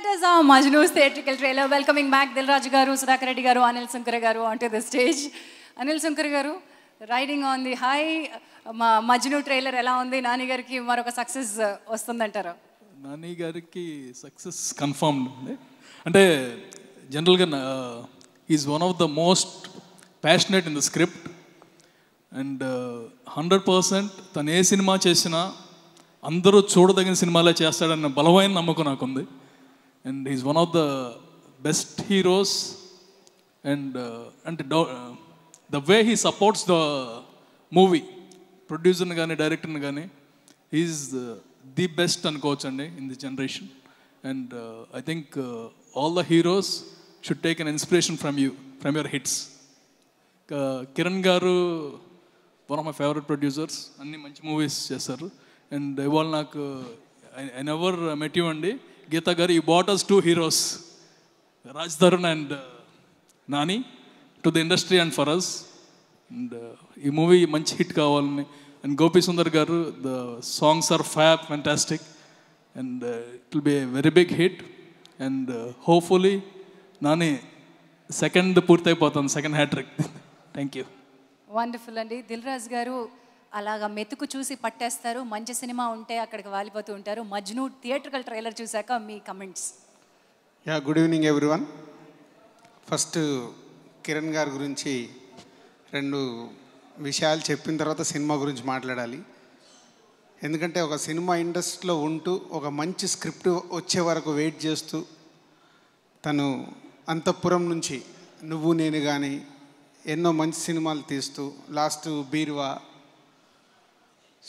Directors of Majnu's theatrical trailer. Welcoming back Dilraj Garu, Sudhakar Reddy Garu, Anil Sunkara Garu onto the stage. Anil Sunkara Garu, riding on the high Majnu trailer ela undi Nani gariki maroka success vastundantara. Nani gariki success confirmed ante general ga he is one of the most passionate in the script and 100% tanu ఏ సినిమా చేసినా అందరూ చూడదగిన సినిమాలే చేస్తాడన్న బలమైన నమ్మకం నాకుంది. And is one of the best heroes and అంటే the way he supports the movie, ప్రొడ్యూసర్ని కానీ డైరెక్టర్ని కానీ, ఈజ్ ది బెస్ట్ అనుకోవచ్చండి in the generation. And I think all the heroes should take an inspiration from you, from your hits. Kiran garu one of my favourite producers, అన్ని మంచి movies చేస్తారు. And ఇవాళ నాకు ఐ నెవర్ మెట్ యూ అండి, గీతా గారు ఈ brought us 2 heroes, Raj Tarun and Nani, to the industry and for us. And ఈ movie మంచి hit కావాలని. And Gopi Sundar garu, the songs are fantastic and it will be a very big hit. And hopefully Nani second పూర్తయిపోతాను, second hattrick. Thank you. Wonderful అండి. దిల్రాజ్ గారు అలాగా మెతుకు చూసి పట్టేస్తారు, మంచి సినిమా ఉంటే అక్కడికి వాలిపోతూ ఉంటారు. మజ్ను థియేట్రికల్ ట్రైలర్ చూశాక మీ comments. Good evening everyone. First Kiran గారి గురించి 2 విషయాలు చెప్పిన తర్వాత సినిమా గురించి మాట్లాడాలి. ఎందుకంటే ఒక సినిమా ఇండస్ట్రీలో ఉంటూ ఒక మంచి స్క్రిప్ట్ వచ్చే వరకు వెయిట్ చేస్తూ, తను అంతఃపురం నుంచి నువ్వు నేను కానీ ఎన్నో మంచి సినిమాలు తీస్తూ, లాస్ట్ బీరువా,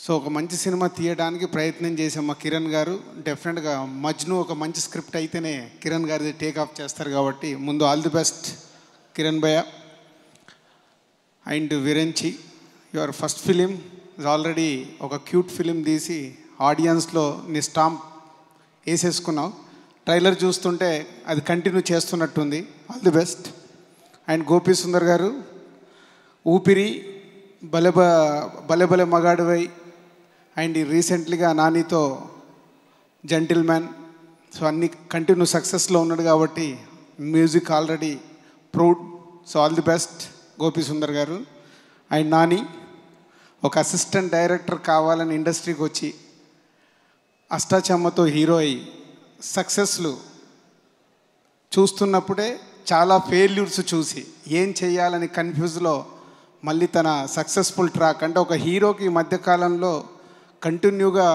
సో ఒక మంచి సినిమా తీయడానికి ప్రయత్నం చేసే మా కిరణ్ గారు డెఫినెట్గా మజ్ను ఒక మంచి స్క్రిప్ట్ అయితేనే కిరణ్ గారిది టేక్ ఆఫ్ చేస్తారు. కాబట్టి ముందు all the best Kiran bhaiya. And Viranchi, your first film is already ఒక క్యూట్ ఫిలిం తీసి ఆడియన్స్లో నీ స్టాంప్ వేసేసుకున్నావు. ట్రైలర్ చూస్తుంటే అది కంటిన్యూ చేస్తున్నట్టుంది. All the best. And Gopi Sundar garu, Oopiri, Bhale Magadivoy, and రీసెంట్లీగా నానితో జెంటిల్మ్యాన్, సో అన్ని కంటిన్యూ సక్సెస్లో ఉన్నాడు కాబట్టి music already proved. So all the best Gopi Sundar garu. And Nani ఒక అసిస్టెంట్ డైరెక్టర్ కావాలని ఇండస్ట్రీకి వచ్చి అష్టాచమ్మతో హీరో అయ్యి సక్సెస్లు చూస్తున్నప్పుడే చాలా ఫెయిల్యూర్స్ చూసి ఏం చేయాలని కన్ఫ్యూజ్లో మళ్ళీ తన సక్సెస్ఫుల్ ట్రాక్, అంటే ఒక హీరోకి ఈ మధ్యకాలంలో కంటిన్యూగా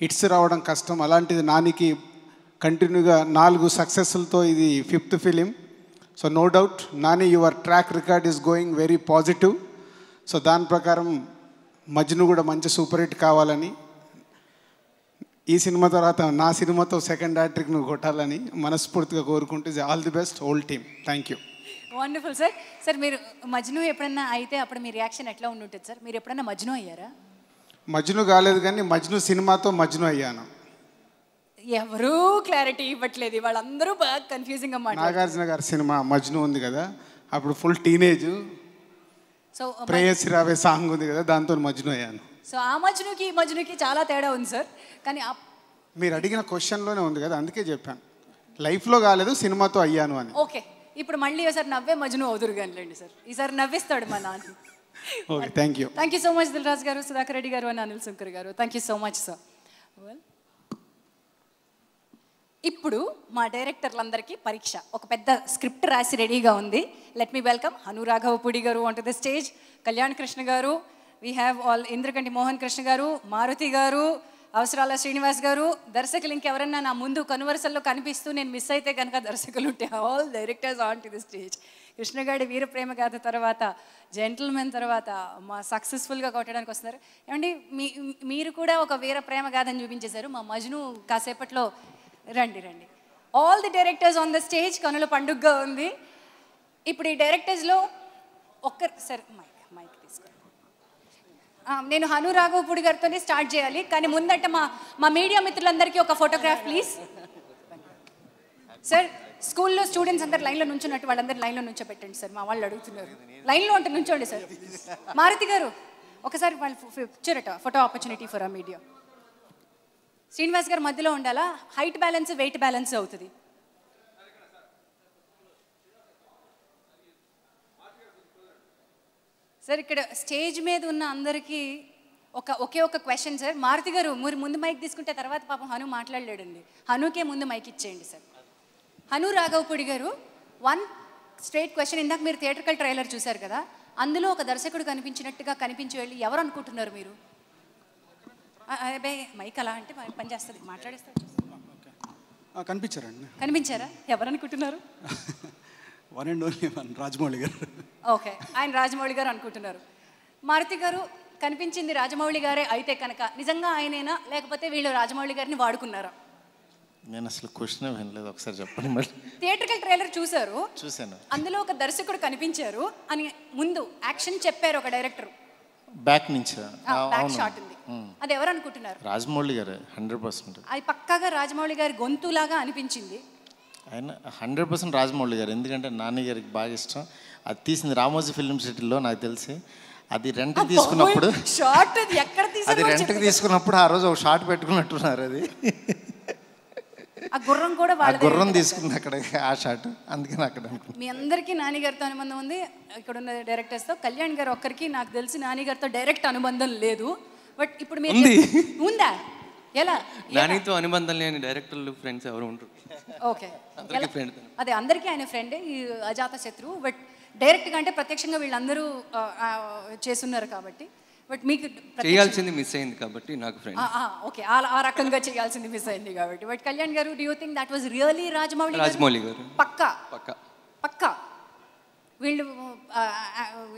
హిట్స్ రావడం కష్టం, అలాంటిది నానికి కంటిన్యూగా 4 సక్సెస్లతో ఇది 5th film. So no doubt Nani your track record is going very positive. సో దాని ప్రకారం మజ్ను కూడా మంచి సూపర్ హిట్ కావాలని, ఈ సినిమా తర్వాత నా సినిమాతో సెకండ్ హ్యాట్రిక్ నువ్వు కొట్టాలని మనస్ఫూర్తిగా కోరుకుంటూ all the best whole team. Thank you. Wonderful sir. Sir మీరు మజ్ను ఎప్పుడన్నా అయితే అప్పుడు మీ రియాక్షన్ ఎట్లా ఉండుంటుంది సార్? మీరు ఎప్పుడన్నా మజ్ను అయ్యారా? మజ్ను కాలేదు కానీ మజ్ను సినిమాతో మజ్ను అయ్యాను. ఎవరూ క్లారిటీ ఇవ్వట్లేదు, వాళ్ళందరూ బాగా కన్ఫ్యూజింగ్ అన్నమాట. నాగార్జున గారి సినిమా మజ్ను ఉంది కదా, అప్పుడు ఫుల్ టీనేజ్, సో ప్రేయసి రావే సాంగ్ ఉంది కదా, దాంతో మజ్ను అయ్యాను. సో ఆ మజ్నుకి ఈ మజ్నుకి చాలా తేడా ఉంది సార్. కానీ మీరు అడిగిన క్వశ్చన్లోనే ఉంది కదా, అందుకే చెప్పాను లైఫ్లో కాలేదు సినిమాతో అయ్యాను అని. ఓకే, ఇప్పుడు మళ్ళీ ఒకసారి నవ్వే మజ్ను అవుదురు కానిలేండి సార్, ఈసారి నవ్విస్తాడు మా నాన్న. Okay, thank you. Thank you so much Dilraj గారు, సుధాకర్ రెడ్డి గారు అండ్ అనిల్ సుంకర్ గారు. Thank you so much sir. ఇప్పుడు మా డైరెక్టర్లందరికీ పరీక్ష. ఒక పెద్ద స్క్రిప్ట్ రాసి రెడీగా ఉంది. Let me welcome Hanu Raghavapudi garu on to the stage, Kalyan Krishna garu, we have all Indraganti Mohan Krishna garu, Maruthi గారు, అవసరాల శ్రీనివాస్ గారు. దర్శకులు ఇంకెవరన్నా నా ముందు కనువరసల్లో కనిపిస్తూ నేను మిస్ అయితే కనుక దర్శకులు ఉంటే all directors on to the stage. Krishnagaadi Veera Prema Gaadha తర్వాత, జెంటిల్మెన్ తర్వాత మా సక్సెస్ఫుల్గా కొట్టడానికి వస్తున్నారు. ఏమండి మీరు కూడా ఒక వీర ప్రేమ గాథని చూపించేశారు. మా మజ్ను కాసేపట్లో రండి. All the directors on the stage. కనుల పండుగగా ఉంది. ఇప్పుడు ఈ డైరెక్టర్స్లో సార్ మైక్ తీసుకో. నేను హను రాఘవపూడి గారితోనే స్టార్ట్ చేయాలి, కానీ ముందట మా మీడియా మిత్రులందరికీ ఒక ఫోటోగ్రాఫ్ ప్లీజ్. సార్ స్కూల్లో స్టూడెంట్స్ అందరు లైన్లో నుంచున్నట్టు వాళ్ళందరూ లైన్లో నుంచోబెట్టండి సార్, మా వాళ్ళు అడుగుతున్నారు. లైన్లో ఉంటే నుంచోండి సార్. మారుతి గారు ఒకసారి వాళ్ళు పిక్చర్ ఫోటో ఆపర్చునిటీ ఫర్ ఆ మీడియా. శ్రీనివాస్ గారు మధ్యలో ఉండాలా? హైట్ బ్యాలెన్స్ వెయిట్ బ్యాలెన్స్ అవుతుంది. సార్ ఇక్కడ స్టేజ్ మీద ఉన్న అందరికీ ఒకే ఒక క్వశ్చన్ సార్. మారుతి గారు మీరు ముందు మైక్ తీసుకుంటే తర్వాత పాపం హను మాట్లాడలేడండి. హనుకే ముందు మైక్ ఇచ్చేయండి సార్. హను రాఘవపూడి గారు, వన్ స్ట్రైట్ క్వశ్చన్. ఇందాక మీరు థియేట్రికల్ ట్రైలర్ చూశారు కదా, అందులో ఒక దర్శకుడు కనిపించినట్టుగా కనిపించి వెళ్ళి ఎవరు అనుకుంటున్నారు మీరు? మైక్ అలా అంటే పని చేస్తుంది, మాట్లాడేస్తారు. కనిపించారండి. కనిపించారా? ఎవరు అనుకుంటున్నారు? One and only one, Rajamouli గారు. ఓకే, ఆయన రాజమౌళి గారు అనుకుంటున్నారు. మారుతి గారు, కనిపించింది రాజమౌళి గారే అయితే కనుక నిజంగా ఆయనేనా, లేకపోతే వీళ్ళు రాజమౌళి గారిని వాడుకున్నారా? నేను అసలు క్వశ్చన్ వినలేదు, ఒకసారి చెప్పండి. మరి థియేట్రికల్ ట్రైలర్ చూశారు, చూశాను. అందులో ఒక దర్శకుడు కనిపించారు అని ముందు యాక్షన్ చెప్పారు ఒక డైరెక్టర్. బ్యాక్ నుంచి బ్యాక్ షాట్ ఉంది, అది ఎవరు అనుకుంటున్నారు? రాజమౌళి గారు 100%. అది పక్కాగా రాజమౌళి గారి గొంతులాగా అనిపించింది. ఆయన 100% రాజమౌళి గారు, ఎందుకంటే నాని గారికి బాగా ఇష్టం. అది తీసింది రామోజీ ఫిల్మ్ సిటీలో నాకు తెలిసి. అది రెంట్కి తీసుకున్నప్పుడు షాట్ ఎక్కడ అది రెంట్కి తీసుకున్నప్పుడు ఆ రోజు ఒక షాట్ పెట్టుకున్నట్టున్నారు. అది ఆ గుర్రం కూడా గుర్రం తీసుకుంది అక్కడ ఆ షాట్, అందుకని అక్కడ మీ అందరికీ నాని గారితో అనుబంధం ఉంది. ఇక్కడ ఉన్న డైరెక్టర్స్తో కళ్యాణ్ గారు ఒక్కరికి నాకు తెలిసి నాని గారితో డైరెక్ట్ అనుబంధం లేదు. బట్ ఇప్పుడు మీరు ఉందా? ఎలా? నానితో అనుబంధం లేని డైరెక్టర్లు ఫ్రెండ్స్ ఎవరు ఉంటారు? ఓకే, అదే అందరికీ ఆయన ఫ్రెండే, ఈ అజాత శత్రువు. బట్ డైరెక్ట్గా అంటే ప్రత్యక్షంగా వీళ్ళందరూ చేస్తున్నారు కాబట్టి. బట్ మీకు చేయాల్సింది మిస్ అయింది కాబట్టి నాకు ఫ్రెండ్. ఓకే, ఆ రకంగా చేయాల్సింది మిస్ అయింది కాబట్టి. బట్ కళ్యాణ్ గారు, do you think that was really Rajamouli గారు? పక్కా వీళ్ళు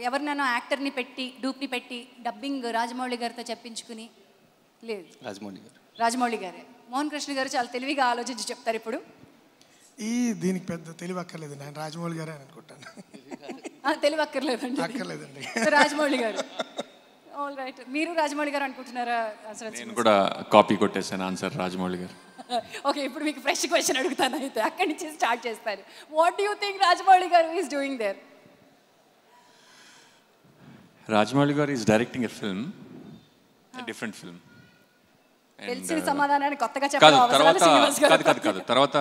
ఎవరినైనా యాక్టర్ని పెట్టి డూప్ని పెట్టి డబ్బింగ్ రాజమౌళి గారితో చెప్పించుకుని లేదు. రాజమౌళి గారే. మోహన్ కృష్ణ గారు చాలా తెలివిగా ఆలోచించి చెప్తారు. ఇప్పుడు దీనికి పెద్ద తెలివి అక్కర్లేదు, నేను రాజమౌళి గారే అనుకుంటాను. తెలివి అక్కర్లేదండి, రాజమౌళి గారు. ఆల్ రైట్, మీరు రాజమౌళి గారు అనుకుంటున్నారా? నేను కూడా కాపీ కొట్టేసాను ఆన్సర్, రాజమౌళి గారు. ఓకే, ఇప్పుడు మీకు ఫ్రెష్ క్వశ్చన్ అడుగుతాను, అయితే అక్కడి నుంచి స్టార్ట్ చేస్తాను. What do you think Rajamouli గారు ఈస్ డూయింగ్ దేర్? రాజమౌళి గారు is directing a film, different film. తెలిసిన సమాధానాన్ని కొత్తగా కాదు. తర్వాత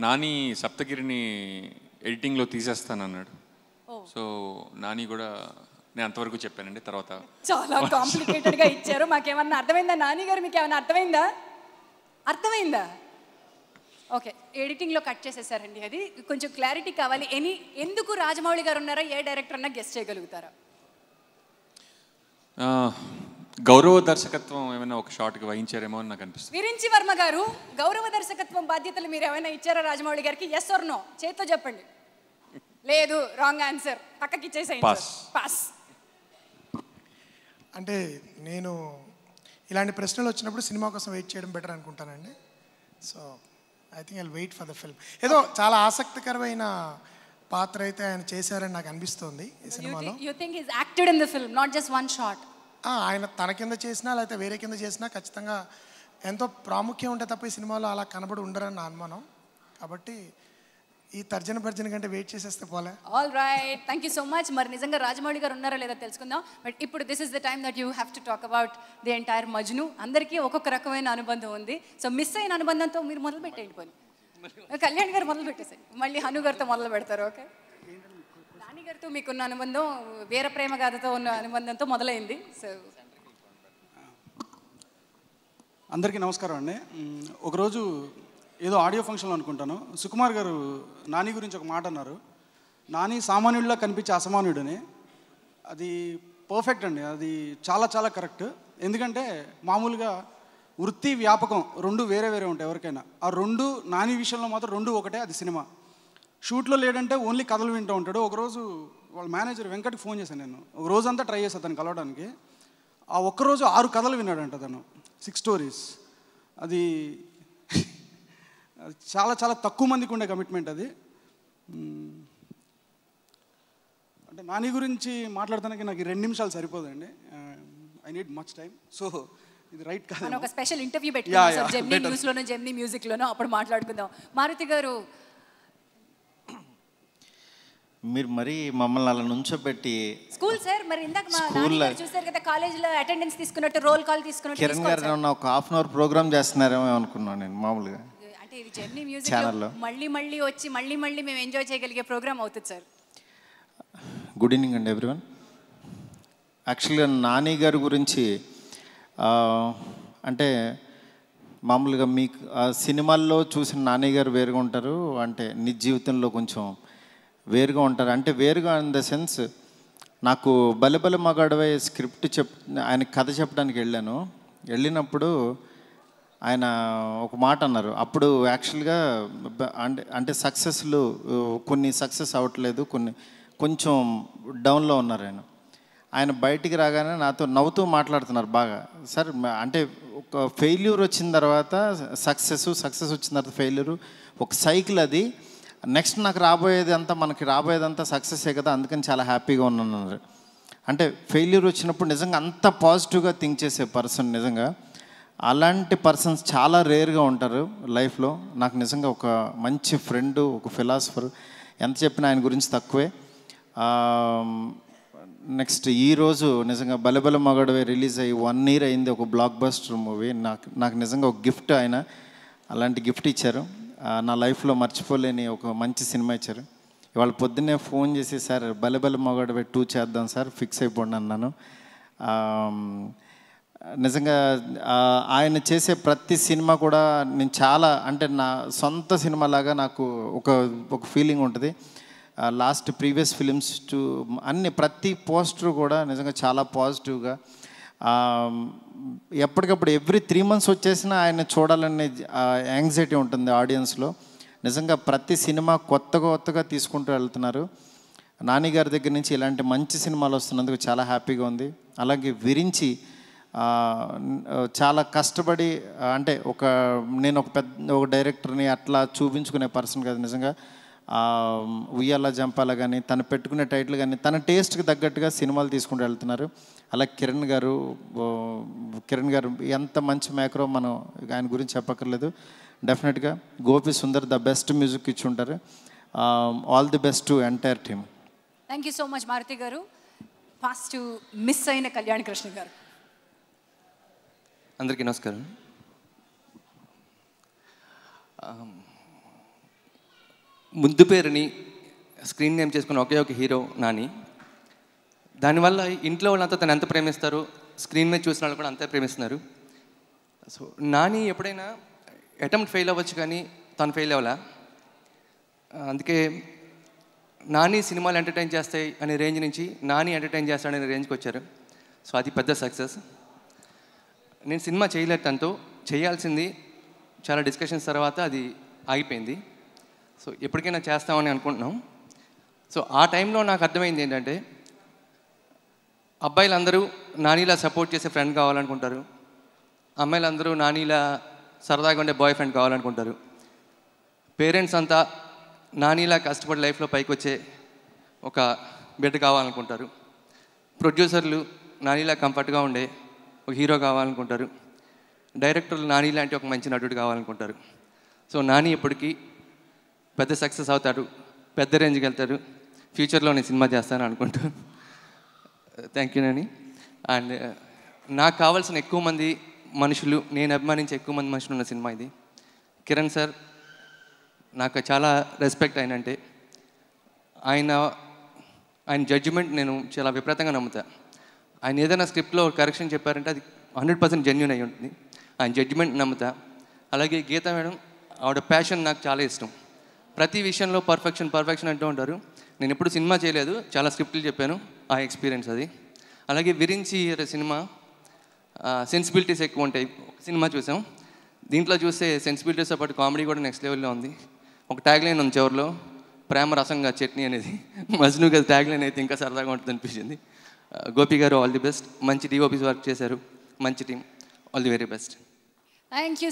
నాని సప్తగిరిని ఎడిటింగ్లో తీసేస్తానన్నాడు. సో నాని కూడా నేను అంతవరకు చెప్పానండి. తర్వాత చాలా కాంప్లికేటెడ్గా ఇచ్చారు. మాకేమన్నా అర్థమైందా నాని గారు? మీకు ఏమన్నా అర్థమైందా? ఓకే, ఎడిటింగ్లో కట్ చేసేసారండి. అది కొంచెం క్లారిటీ కావాలి. ఎందుకు రాజమౌళి గారు ఉన్నారా? ఏ డైరెక్టర్ అన్నా గెస్ట్ చేయగలుగుతారా? గౌరవ దర్శకత్వం ఏమైనా ఒక షాట్కి వహించారేమో అని నాకు అనిపిస్తుంది. విరించి వర్మ గారు, గౌరవ దర్శకత్వం బాధ్యతలు మీరు ఏమైనా ఇచ్చారా రాజమౌళి గారికి? Yes or no? చేతితో చెప్పండి. లేదు, రాంగ్ ఆన్సర్, పక్కకి ఇచ్చేసేయండి. పాస్. అంటే నేను ఇలాంటి ప్రశ్నలు వచ్చినప్పుడు సినిమా కోసం వెయిట్ చేయడం బెటర్ అనుకుంటానండి. So I think I wait for the film. ఏదో చాలా ఆసక్తికరమైన పాత్ర అయితే ఆయన చేశారని నాకు అనిపిస్తుంది ఈ సినిమాలో. You think he acted in the film, not just one shot? ఆయన తన కింద చేసినా లేకపోతే వేరే కింద చేసినా ఖచ్చితంగా ఎంతో ప్రాముఖ్యం ఉంటే తప్ప ఈ సినిమాలో అలా కనబడి ఉండరని నా అనుమానం. కాబట్టి ఈ తర్జన భర్జన కంటే వెయిట్ చేసేస్తే పోలే. All right, thank you so much. మరి నిజంగా రాజమౌళి గారు ఉన్నారా లేదా తెలుసుకుందాం. బట్ ఇప్పుడు this is the time that you have to talk about the entire Majnu. అందరికీ ఒక్కొక్క రకమైన అనుబంధం ఉంది. సో మిస్ అయిన అనుబంధంతో మీరు మొదలు పెట్టేయండి. పోనీ కళ్యాణ్ గారు మొదలు పెట్టేసాయి, మళ్ళీ హను గారితో మొదలు పెడతారు. ఓకే, నాని గారితో మీకున్న అనుబంధం వీర ప్రేమ గాథతో ఉన్న అనుబంధంతో మొదలైంది. సో అందరికీ నమస్కారం అండి. ఒకరోజు ఏదో ఆడియో ఫంక్షన్లో అనుకుంటాను, సుకుమార్ గారు నాని గురించి ఒక మాట అన్నారు. నాని సామాన్యుడిలా కనిపించే అసామాన్యుడని. అది పర్ఫెక్ట్ అండి, అది చాలా చాలా కరెక్ట్. ఎందుకంటే మామూలుగా వృత్తి వ్యాపకం రెండు వేరే వేరే ఉంటాయి ఎవరికైనా. ఆ రెండు నాని విషయంలో మాత్రం రెండు ఒకటే, అది సినిమా. షూట్లో లేడంటే ఓన్లీ కథలు వింటూ ఉంటాడు. ఒకరోజు వాళ్ళ మేనేజర్ వెంకట్కి ఫోన్ చేశాను నేను. ఒక రోజంతా ట్రై చేశాను తను కలవడానికి. ఆ ఒక్కరోజు 6 కథలు విన్నాడంట తను, 6 స్టోరీస్. అది చాలా చాలా తక్కువ మందికి ఉండే కమిట్మెంట్ అది. అంటే నాని గురించి మాట్లాడటానికి నాకు 2 నిమిషాలు సరిపోదండి. I need much time. So ఇది రైట్ కాదు. ఒక స్పెషల్ ఇంటర్వ్యూ పెట్టుకున్నాం జెమినీ న్యూస్లోనో జెమినీ మ్యూజిక్లోనో, అప్పుడు మాట్లాడుకుందాం. మారుతి గారు, మీరు మరీ మమ్మల్ని అలా నుంచోబెట్టి స్కూల్ సార్ మరి ఇందాక మా స్కూల్లో- నాన్నగారు చూసారు కదా కాలేజీలో అటెండెన్స్ తీసుకున్నట్టు రోల్ కాల్ తీసుకున్నట్టు కిరణ్ గారు తీసుకోవాలి సార్. ఏమన్నా ఒక హాఫ్ అన్ అవర్ ప్రోగ్రామ్ చేస్తున్నారేమో అనుకున్నాను నేను మామూలుగా. అంటే ఇది జర్నీ మ్యూజిక్ ఛానల్లో. మళ్ళీ మళ్ళీ వచ్చి మళ్ళీ మళ్ళీ మేము ఎంజాయ్ చేయగలిగే ప్రోగ్రామ్ అవుతుంది సార్. గుడ్ ఈవినింగ్ అండి ఎవ్రీవన్. యాక్చువల్గా నాని గారి గురించి అంటే మామూలుగా మీకు సినిమాల్లో చూసిన నాని గారు వేరుగా ఉంటారు, అంటే నిజ జీవితంలో కొంచెం వేరుగా ఉంటారు. అంటే వేరుగా ఇన్ ద సెన్స్, నాకు బలెబల మగాడవే స్క్రిప్ట్ ఆయన కథ చెప్పడానికి వెళ్ళినప్పుడు ఆయన ఒక మాట అన్నారు. అప్పుడు యాక్చువల్గా అంటే సక్సెస్లు కొన్ని సక్సెస్ అవ్వట్లేదు, కొన్ని కొంచెం డౌన్లో ఉన్నారు. ఆయన బయటికి రాగానే నాతో నవ్వుతూ మాట్లాడుతున్నారు బాగా. సార్ అంటే ఒక ఫెయిల్యూర్ వచ్చిన తర్వాత సక్సెస్ వచ్చిన తర్వాత ఫెయిల్యూరు ఒక సైకిల్, అది నెక్స్ట్ నాకు మనకి రాబోయేదంతా సక్సెసే కదా, అందుకని చాలా హ్యాపీగా ఉన్నాను. అంటే ఫెయిల్యూర్ వచ్చినప్పుడు నిజంగా అంత పాజిటివ్గా థింక్ చేసే పర్సన్, నిజంగా అలాంటి పర్సన్స్ చాలా రేర్గా ఉంటారు లైఫ్లో. నాకు నిజంగా ఒక మంచి ఫ్రెండు, ఒక ఫిలాసఫర్, ఎంత చెప్పినా ఆయన గురించి తక్కువే. నెక్స్ట్ ఈరోజు నిజంగా బలబల మగడవే రిలీజ్ అయ్యి 1 year అయింది, ఒక బ్లాక్ బస్టర్ మూవీ. నాకు నిజంగా ఒక గిఫ్ట్, ఆయన అలాంటి గిఫ్ట్ ఇచ్చారు. నా లైఫ్లో మర్చిపోలేని ఒక మంచి సినిమా ఇచ్చారు. ఇవాళ పొద్దున్నే ఫోన్ చేసి, సార్ బలబల మగడవే 2 చేద్దాం సార్, ఫిక్స్ అయిపోండి అన్నాను. నిజంగా ఆయన చేసే ప్రతి సినిమా కూడా నేను చాలా, అంటే నా సొంత సినిమా లాగా నాకు ఒక ఫీలింగ్ ఉంటుంది. లాస్ట్ ప్రీవియస్ ఫిలిమ్స్ అన్ని ప్రతి పోస్టర్ కూడా నిజంగా చాలా పాజిటివ్గా, ఎప్పటికప్పుడు ఎవ్రీ 3 months వచ్చేసినా ఆయన చూడాలనే యాంగ్జైటీ ఉంటుంది ఆడియన్స్లో. నిజంగా ప్రతి సినిమా కొత్తగా తీసుకుంటూ వెళ్తున్నారు. నాని గారి దగ్గర నుంచి ఇలాంటి మంచి సినిమాలు వస్తున్నందుకు చాలా హ్యాపీగా ఉంది. అలాగే విరించి చాలా కష్టపడి, అంటే నేను ఒక డైరెక్టర్ని అట్లా చూపించుకునే పర్సన్ కాదు. నిజంగా ఉయ్యాల జంపాల కానీ, తను పెట్టుకునే టైటిల్ కానీ తన టేస్ట్కి తగ్గట్టుగా సినిమాలు తీసుకుంటూ వెళ్తున్నారు. అలా కిరణ్ గారు ఎంత మంచి మేకరో మనం ఆయన గురించి చెప్పక్కర్లేదు. డెఫినెట్గా Gopi Sundar the best music ఇచ్చి ఉంటారు. All the best to entire team. Thank you so much Maruthi garu. ఫాస్ట్ మిస్ అయిన కళ్యాణ్ కృష్ణ గారు. అందరికీ నమస్కారం. ముద్దు పేరుని స్క్రీన్ నేమ్ చేసుకున్న ఒకే ఒక హీరో నాని. దానివల్ల ఇంట్లో వాళ్ళంతా తను ఎంత ప్రేమిస్తారు, స్క్రీన్ మీద చూసిన వాళ్ళు కూడా అంతే ప్రేమిస్తున్నారు. సో నాని ఎప్పుడైనా అటెంప్ట్ ఫెయిల్ అవ్వచ్చు, కానీ తను ఫెయిల్ అవ్వలా. అందుకే నాని సినిమాలు ఎంటర్టైన్ చేస్తాయి అనే రేంజ్ నుంచి నాని ఎంటర్టైన్ చేస్తాడనే రేంజ్కి వచ్చారు. సో అది పెద్ద సక్సెస్. నేను సినిమా చేయలేదు, తనతో చేయాల్సింది చాలా డిస్కషన్స్ తర్వాత అది ఆగిపోయింది. సో ఎప్పటికైనా చేస్తామని అనుకుంటున్నాం. సో ఆ టైంలో నాకు అర్థమైంది ఏంటంటే, అబ్బాయిలందరూ నానిలా సపోర్ట్ చేసే ఫ్రెండ్ కావాలనుకుంటారు, అమ్మాయిలందరూ నానిలా సరదాగా ఉండే బాయ్ ఫ్రెండ్ కావాలనుకుంటారు, పేరెంట్స్ అంతా నానిలా కష్టపడి లైఫ్లో పైకి వచ్చే ఒక బిడ్డ కావాలనుకుంటారు, ప్రొడ్యూసర్లు నానిలా కంఫర్ట్గా ఉండే ఒక హీరో కావాలనుకుంటారు, డైరెక్టర్లు నాని లాంటి ఒక మంచి నటుడు కావాలనుకుంటారు. సో నాని ఇప్పటికీ పెద్ద సక్సెస్ అవుతాడు, పెద్ద రేంజ్కి వెళ్తాడు, ఫ్యూచర్లో నేను సినిమా చేస్తాను అనుకుంటూ. Thank you Nani. అండ్ నాకు కావాల్సిన ఎక్కువ మంది మనుషులు, నేను అభిమానించే ఎక్కువ మంది మనుషులు ఉన్న సినిమా ఇది. కిరణ్ సార్ నాకు చాలా రెస్పెక్ట్. ఆయనంటే ఆయన జడ్జిమెంట్ నేను చాలా విపరీతంగా నమ్ముతా. ఆయన ఏదైనా స్క్రిప్ట్లో కరెక్షన్ చెప్పారంటే అది 100% జెన్యూన్ అయి ఉంటుంది. ఆయన జడ్జిమెంట్ నమ్ముతా. అలాగే గీత మేడం, ఆవిడ ప్యాషన్ నాకు చాలా ఇష్టం. ప్రతి విషయంలో పర్ఫెక్షన్ అంటూ ఉంటారు. నేను ఎప్పుడు సినిమా చేయలేదు, చాలా స్క్రిప్ట్లు చెప్పాను, ఆ ఎక్స్పీరియన్స్ అది. అలాగే విరించి సినిమా సెన్సిబిలిటీస్ ఎక్కువ ఉంటాయి. సినిమా చూసాం, దీంట్లో చూస్తే సెన్సిబిలిటీస్తో పాటు కామెడీ కూడా నెక్స్ట్ లెవెల్లో ఉంది. ఒక ట్యాగ్ లైన్ ఉంది చివరిలో, ప్రేమ రసంగా చట్నీ అనేది. మజ్ను గారి ట్యాగ్ లైన్ అయితే ఇంకా సరదాగా ఉంటుంది అనిపించింది. గోపి గారు ఆల్ ది బెస్ట్. మంచి డిఓపీస్ వర్క్ చేశారు, మంచి team, all the very best. Thank you.